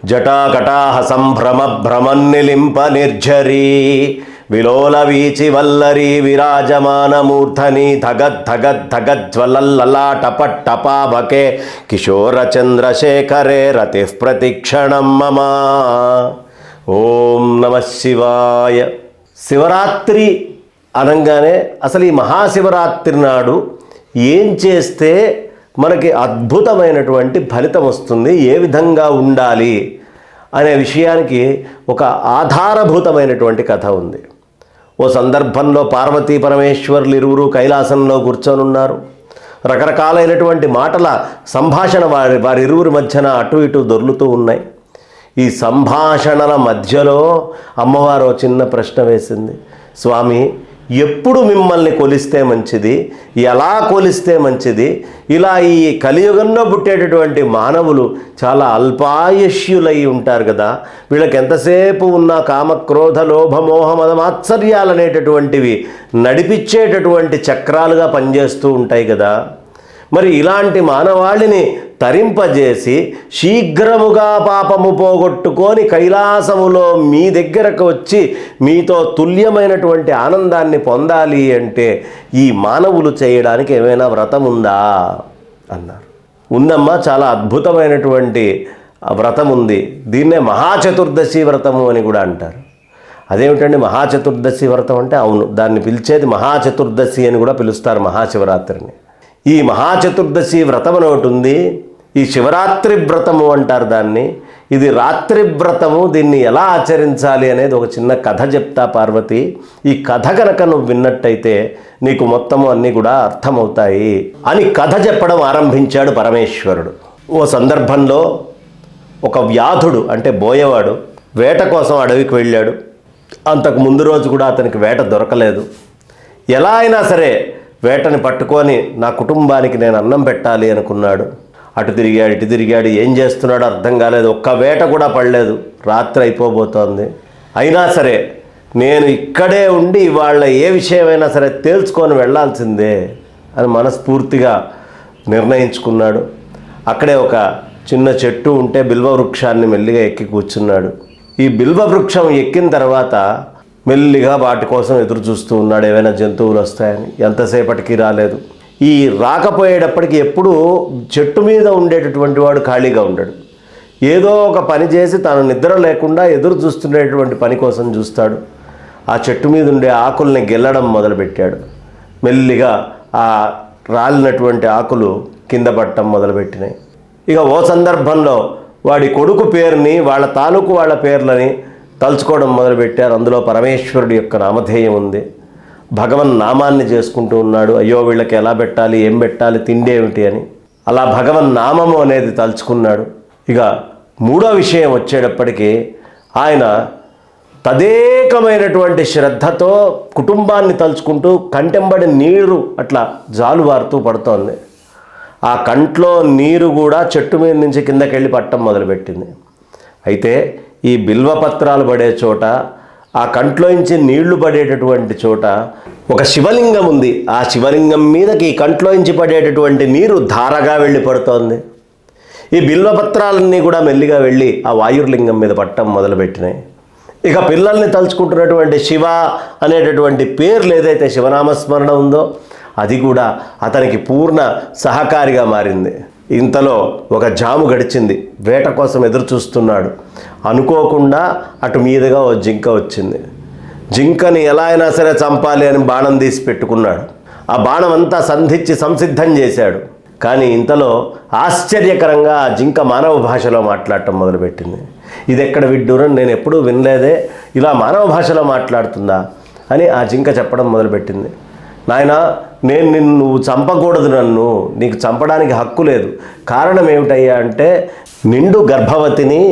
జటాకటాహ సంభ్రమ భ్రమన్నిలింప నిర్ఝరీ విలోల వీచి వల్లరి విరాజమానమూర్ధని ధగద్ధగద్ధగజ్వలల్లలాటపట్టపాభకే కిశోర చంద్రశేఖరే రతి ప్రతిక్షణం మమ. ఓం నమః శివాయ. శివరాత్రి అనగానే అసలు ఈ మహాశివరాత్రి నాడు ఏం చేస్తే మనకి అద్భుతమైనటువంటి ఫలితం వస్తుంది, ఏ విధంగా ఉండాలి అనే విషయానికి ఒక ఆధారభూతమైనటువంటి కథ ఉంది. ఓ సందర్భంలో పార్వతీ పరమేశ్వరులు ఇరువురు కైలాసంలో కూర్చొని ఉన్నారు. రకరకాలైనటువంటి మాటల సంభాషణ వారిరువురి మధ్యన అటు ఇటు దొర్లుతూ ఉన్నాయి. ఈ సంభాషణల మధ్యలో అమ్మవారు చిన్న ప్రశ్న వేసింది. స్వామి, ఎప్పుడు మిమ్మల్ని కొలిస్తే మంచిది, ఎలా కొలిస్తే మంచిది? ఇలా ఈ కలియుగంలో పుట్టేటటువంటి మానవులు చాలా అల్పాయుష్యులై ఉంటారు కదా, వీళ్ళకి ఎంతసేపు ఉన్న కామక్రోధ లోభ మోహ మద మాత్సర్యాలు అనేటటువంటివి నడిపించేటటువంటి చక్రాలుగా పనిచేస్తూ ఉంటాయి కదా. మరి ఇలాంటి మానవాళిని తరింపజేసి శీఘ్రముగా పాపము పోగొట్టుకొని కైలాసములో మీ దగ్గరకు వచ్చి మీతో తుల్యమైనటువంటి ఆనందాన్ని పొందాలి అంటే ఈ మానవులు చేయడానికి ఏమైనా వ్రతం ఉందా అన్నారు. ఉందమ్మా, చాలా అద్భుతమైనటువంటి వ్రతం ఉంది. దీన్నే మహాచతుర్దశి వ్రతము అని కూడా అంటారు. అదేమిటండి మహాచతుర్దశి వ్రతం అంటే? అవును, దాన్ని పిలిచేది మహాచతుర్దశి అని కూడా పిలుస్తారు మహాశివరాత్రిని. ఈ మహాచతుర్దశి వ్రతం అని ఒకటి ఉంది. ఈ శివరాత్రి వ్రతము అంటారు దాన్ని. ఇది రాత్రి వ్రతము. దీన్ని ఎలా ఆచరించాలి అనేది ఒక చిన్న కథ చెప్తా పార్వతి. ఈ కథ కనుక నువ్వు విన్నట్టయితే నీకు మొత్తము అన్నీ కూడా అర్థమవుతాయి అని కథ చెప్పడం ఆరంభించాడు పరమేశ్వరుడు. ఓ సందర్భంలో ఒక వ్యాధుడు అంటే బోయవాడు వేట కోసం అడవికి వెళ్ళాడు. అంతకు ముందు రోజు కూడా అతనికి వేట దొరకలేదు. ఎలా అయినా సరే వేటని పట్టుకొని నా కుటుంబానికి నేను అన్నం పెట్టాలి అనుకున్నాడు. అటు తిరిగాడు ఇటు తిరిగాడు, ఏం చేస్తున్నాడో అర్థం కాలేదు. ఒక్క వేట కూడా పడలేదు. రాత్రి అయిపోబోతోంది. అయినా సరే నేను ఇక్కడే ఉండి వాళ్ళ ఏ విషయమైనా సరే తేల్చుకొని వెళ్ళాల్సిందే అని మనస్ఫూర్తిగా నిర్ణయించుకున్నాడు. అక్కడే ఒక చిన్న చెట్టు ఉంటే బిల్వ వృక్షాన్ని మెల్లిగా ఎక్కి కూర్చున్నాడు. ఈ బిల్వ వృక్షం ఎక్కిన తర్వాత మెల్లిగా వాటి కోసం ఎదురు చూస్తూ ఉన్నాడు, ఏవైనా జంతువులు వస్తాయని. ఎంతసేపటికి రాలేదు. ఈ రాకపోయేటప్పటికి ఎప్పుడూ చెట్టు మీద ఉండేటటువంటి వాడు ఖాళీగా ఉండడు. ఏదో ఒక పని చేసి తాను నిద్ర లేకుండా ఎదురు చూస్తుండేటువంటి పని కోసం చూస్తాడు. ఆ చెట్టు మీద ఉండే ఆకుల్ని గెల్లడం మొదలుపెట్టాడు. మెల్లిగా ఆ రాలినటువంటి ఆకులు కింద పడటం మొదలుపెట్టినాయి. ఇక ఓ సందర్భంలో వాడి కొడుకు పేరుని వాళ్ళ తాలూకు వాళ్ళ పేర్లని తలుచుకోవడం మొదలుపెట్టారు. అందులో పరమేశ్వరుడి యొక్క నామధేయం ఉంది. భగవన్ నామాన్ని చేసుకుంటూ ఉన్నాడు. అయ్యో వీళ్ళకి ఎలా పెట్టాలి, ఏం పెట్టాలి, తిండి ఏమిటి అని అలా భగవన్ నామము అనేది తలుచుకున్నాడు. ఇక మూడో విషయం వచ్చేటప్పటికీ ఆయన తదేకమైనటువంటి శ్రద్ధతో కుటుంబాన్ని తలుచుకుంటూ కంటెంబడి నీరు అట్లా జాలువారుతూ పడుతోంది. ఆ కంట్లో నీరు కూడా చెట్టు మీద నుంచి కిందకెళ్ళి పట్టడం మొదలుపెట్టింది. అయితే ఈ బిల్వపత్రాలు పడే చోట, ఆ కంట్లోంచి నీళ్లు పడేటటువంటి చోట ఒక శివలింగం ఉంది. ఆ శివలింగం మీదకి ఈ కంట్లోంచి పడేటటువంటి నీరు ధారగా వెళ్ళి పడుతోంది. ఈ బిల్వపత్రాలన్నీ కూడా మెల్లిగా వెళ్ళి ఆ వాయుర్లింగం మీద పట్టడం మొదలుపెట్టినాయి. ఇక పిల్లల్ని తలుచుకుంటున్నటువంటి శివ అనేటటువంటి పేర్లు ఏదైతే శివనామస్మరణ ఉందో అది కూడా అతనికి పూర్ణ సహకారిగా మారింది. ఇంతలో ఒక జాము గడిచింది. వేట కోసం ఎదురు చూస్తున్నాడు. అనుకోకుండా అటు మీదుగా ఓ జింక వచ్చింది. జింకని ఎలా అయినా సరే చంపాలి అని బాణం తీసి పెట్టుకున్నాడు. ఆ బాణం అంతా సంసిద్ధం చేశాడు. కానీ ఇంతలో ఆశ్చర్యకరంగా ఆ జింక మానవ భాషలో మాట్లాడటం మొదలుపెట్టింది. ఇది ఎక్కడ విడ్డూరం, నేను ఎప్పుడూ వినలేదే, ఇలా మానవ భాషలో మాట్లాడుతుందా అని ఆ జింక చెప్పడం మొదలుపెట్టింది. నాయనా, నువ్వు చంపకూడదు, నీకు చంపడానికి హక్కు లేదు. కారణం ఏమిటయ్యా అంటే నిండు గర్భవతిని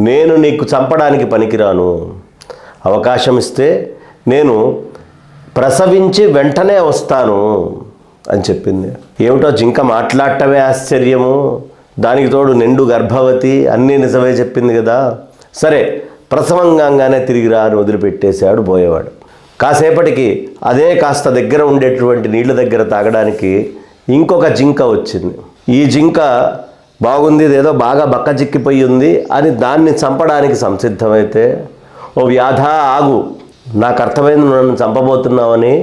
నేను నీకు చంపడానికి పనికిరాను. అవకాశం ఇస్తే నేను ప్రసవించి వెంటనే వస్తాను అని చెప్పింది. ఏమిటో జింక మాట్లాడటమే ఆశ్చర్యము, దానికి తోడు నిండు గర్భవతి, అన్నీ నిజమే చెప్పింది కదా. సరే, ప్రసవంగానే తిరిగి రా అని వదిలిపెట్టేశాడు బోయేవాడు. కాసేపటికి అదే కాస్త దగ్గర ఉండేటువంటి నీళ్ళ దగ్గర తాగడానికి ఇంకొక జింక వచ్చింది. ఈ జింక బాగుంది, ఇదేదో బాగా బక్కచిక్కిపోయి ఉంది అని దాన్ని చంపడానికి సంసిద్ధమైతే, ఓ వ్యాధ ఆగు, నాకు అర్థమైంది నన్ను చంపబోతున్నావని,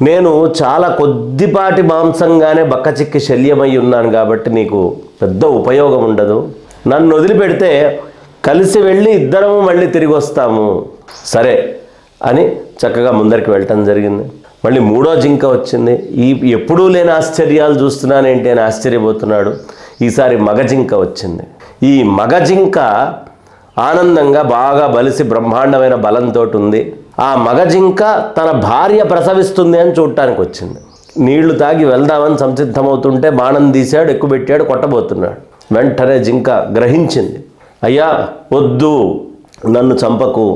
నేను చాలా కొద్దిపాటి మాంసంగానే బక్కచిక్కి శల్యమై ఉన్నాను కాబట్టి నీకు పెద్ద ఉపయోగం ఉండదు, నన్ను వదిలిపెడితే కలిసి వెళ్ళి ఇద్దరము మళ్ళీ తిరిగి వస్తాము, సరే అని చక్కగా ముందరికి వెళ్ళటం జరిగింది. మళ్ళీ మూడో జింక వచ్చింది. ఎప్పుడూ లేని ఆశ్చర్యాలు చూస్తున్నానేంటి అని ఆశ్చర్యపోతున్నాడు. ఈసారి మగ జింక వచ్చింది. ఈ మగ జింక ఆనందంగా బాగా బలిసి బ్రహ్మాండమైన బలంతో ఉంది. ఆ మగ జింక తన భార్య ప్రసవిస్తుంది అని చూడటానికి వచ్చింది. నీళ్లు తాగి వెళ్దామని సంసిద్ధమవుతుంటే బాణం తీశాడు, ఎక్కుపెట్టాడు, కొట్టబోతున్నాడు. వెంటనే జింక గ్రహించింది, అయ్యా వద్దు, నన్ను చంపకు,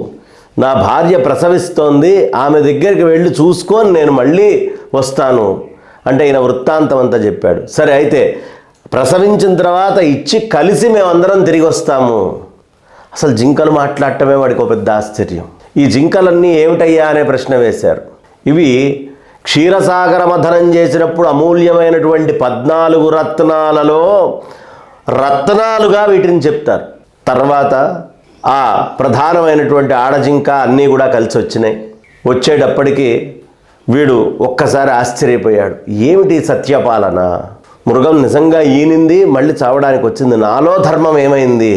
నా భార్య ప్రసవిస్తోంది, ఆమె దగ్గరికి వెళ్ళి చూసుకొని నేను మళ్ళీ వస్తాను అంటే ఈయన వృత్తాంతం అంతా చెప్పాడు. సరే అయితే ప్రసవించిన తర్వాత ఇచ్చి కలిసి మేమందరం తిరిగి వస్తాము. అసలు జింకలు మాట్లాడటమే వాడికి ఒక పెద్ద ఆశ్చర్యం. ఈ జింకలన్నీ ఏమిటయ్యా అనే ప్రశ్న వేశారు. ఇవి క్షీరసాగర మథనం చేసినప్పుడు అమూల్యమైనటువంటి 14 రత్నాలలో రత్నాలుగా వీటిని చెప్తారు. తర్వాత ఆ ప్రధానమైనటువంటి ఆడజింక అన్నీ కూడా కలిసి వచ్చినాయి. వచ్చేటప్పటికి వీడు ఒక్కసారి ఆశ్చర్యపోయాడు. ఏమిటి సత్యపాలన, మృగం నిజంగా ఈనింది, మళ్ళీ చావడానికి వచ్చింది, నాలో ధర్మం ఏమైంది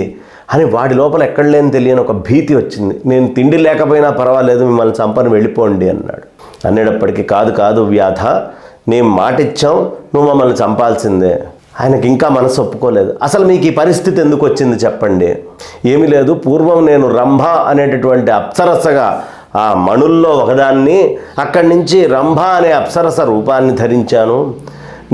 అని వాడి లోపల ఎక్కడ లేని తెలియని ఒక భీతి వచ్చింది. నేను తిండి లేకపోయినా పర్వాలేదు, మిమ్మల్ని చంపని వెళ్ళిపోండి అన్నాడు. అనేటప్పటికీ కాదు కాదు వ్యాధ, నేను మాటిచ్చాం, నువ్వు మమ్మల్ని చంపాల్సిందే. ఆయనకి ఇంకా మనసు ఒప్పుకోలేదు. అసలు మీకు ఈ పరిస్థితి ఎందుకు వచ్చింది చెప్పండి. ఏమీ లేదు, పూర్వం నేను రంభ అనేటటువంటి అప్సరసగా ఆ మణుల్లో ఒకదాన్ని, అక్కడి నుంచి రంభ అనే అప్సరస రూపాన్ని ధరించాను.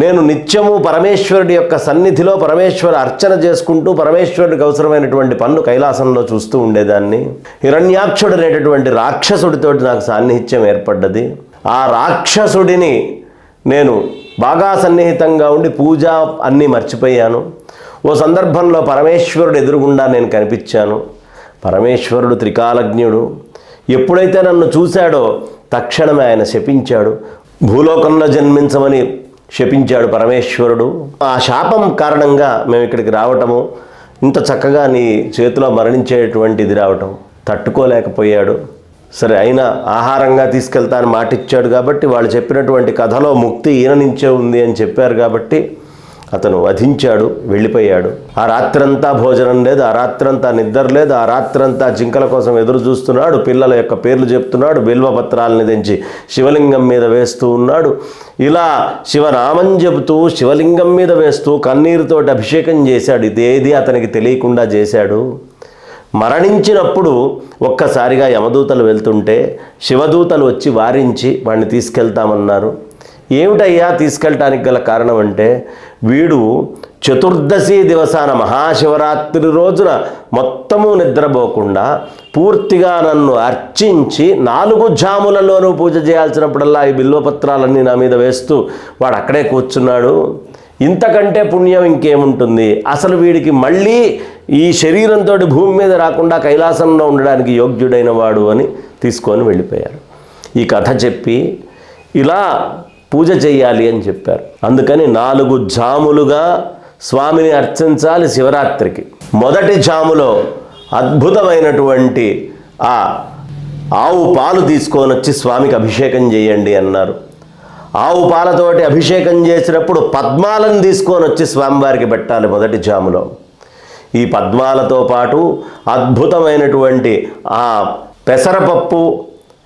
నేను నిత్యము పరమేశ్వరుడి యొక్క సన్నిధిలో పరమేశ్వర అర్చన చేసుకుంటూ పరమేశ్వరుడికి అవసరమైనటువంటి పన్ను కైలాసంలో చూస్తూ ఉండేదాన్ని. హిరణ్యాక్షుడు అనేటటువంటి రాక్షసుడితోటి నాకు సాన్నిహిత్యం ఏర్పడ్డది. ఆ రాక్షసుడిని నేను బాగా సన్నిహితంగా ఉండి పూజ అన్నీ మర్చిపోయాను. ఓ సందర్భంలో పరమేశ్వరుడు ఎదురుగుండా నేను కనిపించాను. పరమేశ్వరుడు త్రికాలజ్ఞుడు. ఎప్పుడైతే నన్ను చూశాడో తక్షణమే ఆయన శపించాడు. భూలోకంలో జన్మించమని శపించాడు పరమేశ్వరుడు. ఆ శాపం కారణంగా మేము ఇక్కడికి రావటము, ఇంత చక్కగా నీ చేతిలో మరణించేటువంటిది రావటం తట్టుకోలేకపోయాడు. సరే అయినా ఆహారంగా తీసుకెళ్తాను మాటిచ్చాడు కాబట్టి, వాళ్ళు చెప్పినటువంటి కథలో ముక్తి ఈయన నుంచే ఉంది అని చెప్పారు కాబట్టి అతను వధించాడు, వెళ్ళిపోయాడు. ఆ రాత్రంతా భోజనం లేదు, ఆ రాత్రంతా నిద్ర లేదు, ఆ రాత్రంతా జింకల కోసం ఎదురు చూస్తున్నాడు. పిల్లల యొక్క పేర్లు చెప్తున్నాడు, బిల్వపత్రాలని తెంచి శివలింగం మీద వేస్తూ ఉన్నాడు. ఇలా శివనామం చెబుతూ శివలింగం మీద వేస్తూ కన్నీరుతోటి అభిషేకం చేశాడు. ఇదేది అతనికి తెలియకుండా చేశాడు. మరణించినప్పుడు ఒక్కసారిగా యమదూతలు వెళ్తుంటే శివదూతలు వచ్చి వారించి వాడిని తీసుకెళ్తామన్నారు. ఏమిటయ్యా తీసుకెళ్ళటానికి గల కారణం అంటే, వీడు చతుర్దశి దివసాన మహాశివరాత్రి రోజున మొత్తము నిద్రపోకుండా పూర్తిగా నన్ను అర్చించి 4 జాములలోనూ పూజ చేయాల్సినప్పుడల్లా ఈ బిల్వపత్రాలన్నీ నా మీద వేస్తూ వాడు అక్కడే కూర్చున్నాడు. ఇంతకంటే పుణ్యం ఇంకేముంటుంది, అసలు వీడికి మళ్ళీ ఈ శరీరంతో భూమి మీద రాకుండా కైలాసంలో ఉండడానికి యోగ్యుడైన వాడు అని తీసుకొని వెళ్ళిపోయారు. ఈ కథ చెప్పి ఇలా పూజ చేయాలి అని చెప్పారు. అందుకని 4 జాములుగా స్వామిని అర్చించాలి శివరాత్రికి. మొదటి జాములో అద్భుతమైనటువంటి ఆ ఆవు పాలు తీసుకొని వచ్చి స్వామికి అభిషేకం చేయండి అన్నారు. ఆవు పాలతోటి అభిషేకం చేసినప్పుడు పద్మాలను తీసుకొని వచ్చి స్వామివారికి పెట్టాలి మొదటి జాములో. ఈ పద్మాలతో పాటు అద్భుతమైనటువంటి ఆ పెసరపప్పు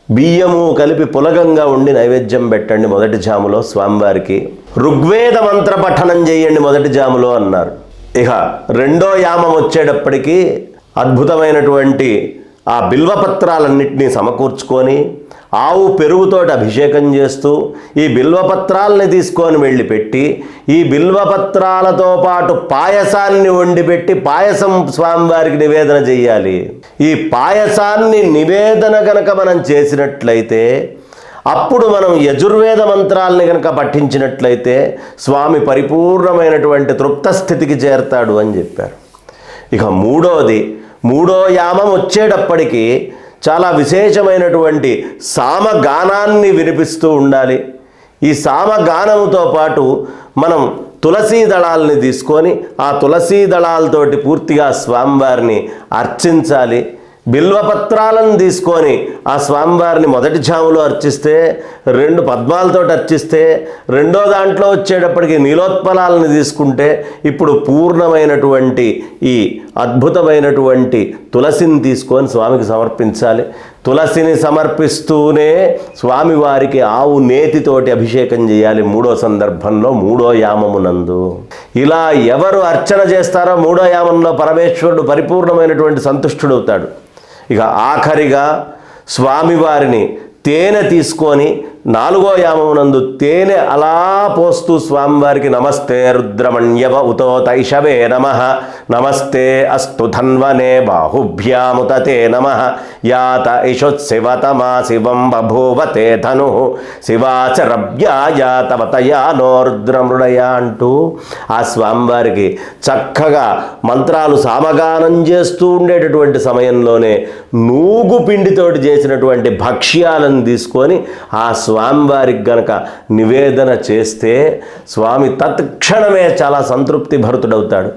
బియ్యము కలిపి పులగంగా ఉండి నైవేద్యం పెట్టండి మొదటి జాములో స్వామివారికి. ఋగ్వేద మంత్ర పఠనం చేయండి మొదటి జాములో అన్నారు. ఇక రెండో యామం వచ్చేటప్పటికీ అద్భుతమైనటువంటి ఆ బిల్వపత్రాలన్నింటినీ సమకూర్చుకొని ఆవు పెరుగుతోటి అభిషేకం చేస్తూ ఈ బిల్వపత్రాలని తీసుకొని వెళ్ళి పెట్టి ఈ బిల్వపత్రాలతో పాటు పాయసాన్ని వండి పెట్టి పాయసం స్వామివారికి నివేదన చెయ్యాలి. ఈ పాయసాన్ని నివేదన కనుక మనం చేసినట్లయితే, అప్పుడు మనం యజుర్వేద మంత్రాలని కనుక పఠించినట్లయితే స్వామి పరిపూర్ణమైనటువంటి తృప్త స్థితికి చేరతాడు అని చెప్పారు. ఇక మూడో యామం వచ్చేటప్పటికి చాలా విశేషమైనటువంటి సామగానాన్ని వినిపిస్తూ ఉండాలి. ఈ సామగానముతో పాటు మనం తులసీ దళాలని తీసుకొని ఆ తులసీ దళాలతోటి పూర్తిగా స్వామివారిని అర్చించాలి. బిల్వపత్రాలను తీసుకొని ఆ స్వామివారిని మొదటి జాములో అర్చిస్తే, 2 పద్మాలతో అర్చిస్తే, రెండో దాంట్లో వచ్చేటప్పటికి నీలోత్పలాలను తీసుకుంటే, ఇప్పుడు పూర్ణమైనటువంటి ఈ అద్భుతమైనటువంటి తులసిని తీసుకొని స్వామికి సమర్పించాలి. తులసిని సమర్పిస్తూనే స్వామివారికి ఆవు నేతితోటి అభిషేకం చేయాలి 3వ సందర్భంలో 3వ యామమునందు. ఇలా ఎవరు అర్చన చేస్తారో 3వ యామంలో పరమేశ్వరుడు పరిపూర్ణమైనటువంటి సంతుష్టుడవుతాడు. ఇక ఆఖరిగా స్వామివారిని తేనె తీసుకొని 4వ యామమునందు తేనె అలా పోస్తూ స్వామివారికి నమస్తే రుద్రమణ్యవ ఉతో తైషవే నమః, నమస్తే అస్తు ధన్వనే బాహుభ్యాముతతే నమః, యాత ఇషోత్శివతమా శివం బభూవతే ధను శివాచరభ్యాయాతవతయా నో రుద్రమృడయ అంటూ ఆ స్వామివారికి చక్కగా మంత్రాలు సామగానం చేస్తూ ఉండేటటువంటి సమయంలోనే నూగు పిండితోటి చేసినటువంటి భక్ష్యాలను తీసుకొని ఆ స్వామివారికి గనక నివేదన చేస్తే స్వామి తత్క్షణమే చాలా సంతృప్తి భరితుడవుతాడు.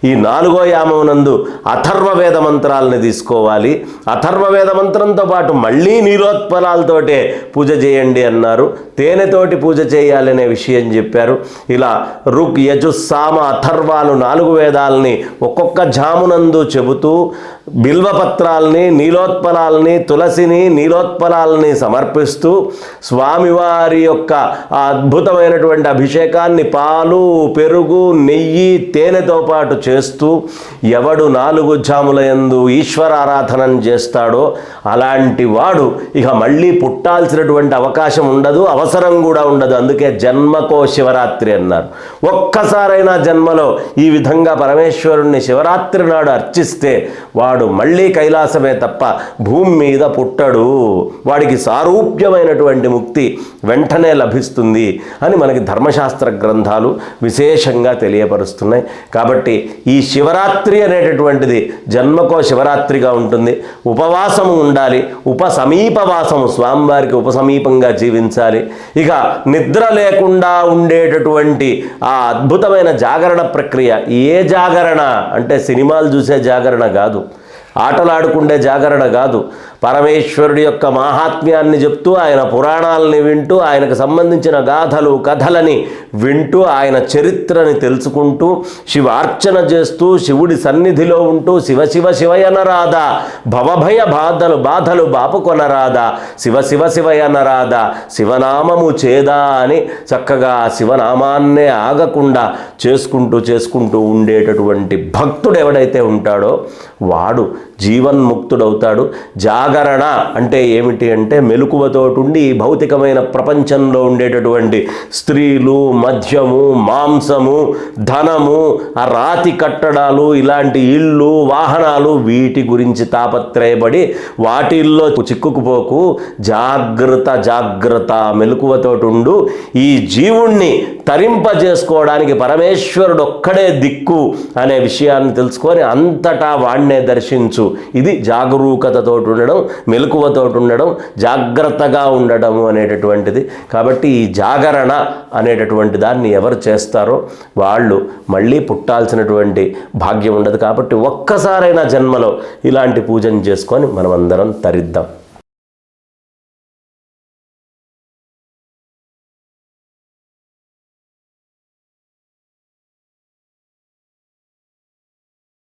ఈ 4వ యామమునందు అథర్వవేద మంత్రాలని తీసుకోవాలి. అథర్వవేద మంత్రంతో పాటు మళ్ళీ నీలోత్పలాలతోటే పూజ చేయండి అన్నారు. తేనెతోటి పూజ చేయాలనే విషయం చెప్పారు. ఇలా ఋక్ యజు సామ అథర్వాలు 4 వేదాలని ఒక్కొక్క జామునందు చెబుతూ బిల్వపత్రాలని, నీలోత్పలాలని, తులసిని, నీలోత్పలాలని సమర్పిస్తూ స్వామివారి యొక్క ఆ అద్భుతమైనటువంటి అభిషేకాన్ని పాలు, పెరుగు, నెయ్యి, తేనెతో పాటు చేస్తూ ఎవడు 4 జాముల యందు ఈశ్వరారాధనను చేస్తాడో అలాంటి వాడు ఇక మళ్ళీ పుట్టాల్సినటువంటి అవకాశం ఉండదు, అవసరం కూడా ఉండదు. అందుకే జన్మకో శివరాత్రి అన్నారు. ఒక్కసారైనా జన్మలో ఈ విధంగా పరమేశ్వరుణ్ణి శివరాత్రి నాడు అర్చిస్తే వాడు మళ్ళీ కైలాసమే తప్ప భూమి మీద పుట్టడు, వాడికి సారూప్యమైనటువంటి ముక్తి వెంటనే లభిస్తుంది అని మనకి ధర్మశాస్త్ర గ్రంథాలు విశేషంగా తెలియపరుస్తున్నాయి. కాబట్టి ఈ శివరాత్రి అనేటటువంటిది జన్మకో శివరాత్రిగా ఉంటుంది. ఉపవాసము ఉండాలి, ఉపసమీపవాసము, స్వామివారికి ఉపసమీపంగా జీవించాలి. ఇక నిద్ర లేకుండా ఉండేటటువంటి ఆ అద్భుతమైన జాగరణ ప్రక్రియ. ఏ జాగరణ అంటే సినిమాలు చూసే జాగరణ కాదు, ఆటలాడుకుండే జాగరణ కాదు. పరమేశ్వరుడి యొక్క మాహాత్మ్యాన్ని చెప్తూ, ఆయన పురాణాలని వింటూ, ఆయనకు సంబంధించిన గాథలు కథలని వింటూ, ఆయన చరిత్రని తెలుసుకుంటూ, శివార్చన చేస్తూ, శివుడి సన్నిధిలో ఉంటూ శివ శివ శివయనరాదా, భవభయ బాధలు బాపుకొనరాదా, శివ శివ శివయనరాదా, శివనామము చేదా అని చక్కగా శివనామాన్నే ఆగకుండా చేసుకుంటూ ఉండేటటువంటి భక్తుడు ఎవడైతే ఉంటాడో వాడు జీవన్ముక్తుడవుతాడు. జాగరణ అంటే ఏమిటి అంటే మెలకువతోటుండి ఈ భౌతికమైన ప్రపంచంలో ఉండేటటువంటి స్త్రీలు, మద్యము, మాంసము, ధనము, ఆ రాతి కట్టడాలు, ఇలాంటి ఇళ్ళు, వాహనాలు, వీటి గురించి తాపత్రయపడి వాటిల్లో చిక్కుకుపోకు, జాగ్రత్త మెలకువతోటుండు. ఈ జీవుణ్ణి తరింపజేసుకోవడానికి పరమేశ్వరుడు ఒక్కడే దిక్కు అనే విషయాన్ని తెలుసుకొని అంతటా వాణ్ణే దర్శించు. ఇది జాగరూకతతో ఉండడం, మెలకువతో ఉండడం, జాగ్రత్తగా ఉండడము అనేటటువంటిది. కాబట్టి ఈ జాగరణ అనేటటువంటి దాన్ని ఎవరు చేస్తారో వాళ్ళు మళ్ళీ పుట్టాల్సినటువంటి భాగ్యం ఉండదు. కాబట్టి ఒక్కసారైనా జన్మలో ఇలాంటి పూజను చేసుకొని మనమందరం తరిద్దాం.